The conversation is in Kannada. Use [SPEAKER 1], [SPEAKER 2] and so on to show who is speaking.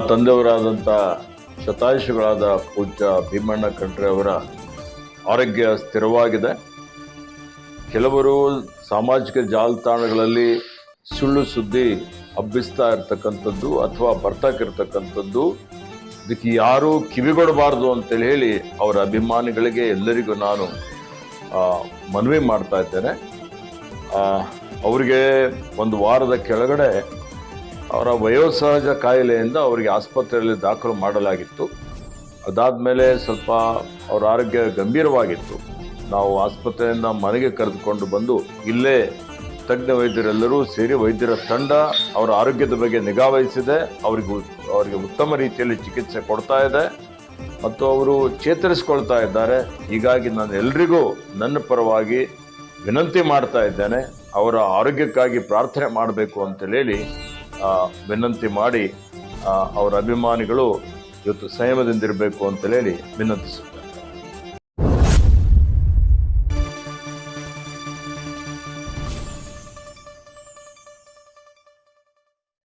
[SPEAKER 1] ತಂದೆಯವರಾದಂಥ ಶತಾಯುಷಿಗಳಾದ ಪೂಜ್ಯ ಭೀಮಣ್ಣ ಖಂಡ್ರೆ ಅವರ ಆರೋಗ್ಯ ಸ್ಥಿರವಾಗಿದೆ. ಕೆಲವರು ಸಾಮಾಜಿಕ ಜಾಲತಾಣಗಳಲ್ಲಿ ಸುಳ್ಳು ಸುದ್ದಿ ಹಬ್ಬಿಸ್ತಾ ಇರ್ತಕ್ಕಂಥದ್ದು ಅಥವಾ ಬರ್ತಾಕಿರ್ತಕ್ಕಂಥದ್ದು, ಇದಕ್ಕೆ ಯಾರೂ ಕಿವಿಗೊಡಬಾರ್ದು ಅಂತೇಳಿ ಹೇಳಿ ಅವರ ಅಭಿಮಾನಿಗಳಿಗೆ ಎಲ್ಲರಿಗೂ ನಾನು ಮನವಿ ಮಾಡ್ತಾ ಇದ್ದೇನೆ. ಅವರಿಗೆ ಒಂದು ವಾರದ ಕೆಳಗಡೆ ಅವರ ವಯೋಸಹಜ ಕಾಯಿಲೆಯಿಂದ ಅವರಿಗೆ ಆಸ್ಪತ್ರೆಯಲ್ಲಿ ದಾಖಲು ಮಾಡಲಾಗಿತ್ತು. ಅದಾದಮೇಲೆ ಸ್ವಲ್ಪ ಅವರ ಆರೋಗ್ಯ ಗಂಭೀರವಾಗಿತ್ತು. ನಾವು ಆಸ್ಪತ್ರೆಯಿಂದ ಮನೆಗೆ ಕರೆದುಕೊಂಡು ಬಂದು ಇಲ್ಲೇ ತಜ್ಞ ವೈದ್ಯರೆಲ್ಲರೂ ಸೇರಿ ವೈದ್ಯರ ತಂಡ ಅವರ ಆರೋಗ್ಯದ ಬಗ್ಗೆ ನಿಗಾ ವಹಿಸಿದೆ. ಅವರಿಗೆ ಉತ್ತಮ ರೀತಿಯಲ್ಲಿ ಚಿಕಿತ್ಸೆ ಕೊಡ್ತಾ ಇದೆ ಮತ್ತು ಅವರು ಚೇತರಿಸಿಕೊಳ್ತಾ ಇದ್ದಾರೆ. ಹೀಗಾಗಿ ನಾನು ಎಲ್ರಿಗೂ ನನ್ನ ಪರವಾಗಿ ವಿನಂತಿ ಮಾಡ್ತಾ ಇದ್ದೇನೆ, ಅವರ ಆರೋಗ್ಯಕ್ಕಾಗಿ ಪ್ರಾರ್ಥನೆ ಮಾಡಬೇಕು ಅಂತೇಳಿ ವಿನಂತಿ ಮಾಡಿ ಅವರ ಅಭಿಮಾನಿಗಳು ಇವತ್ತು ಸಂಯಮದಿಂದಿರಬೇಕು ಅಂತೇಳಿ ವಿನಂತಿಸುತ್ತಾರೆ.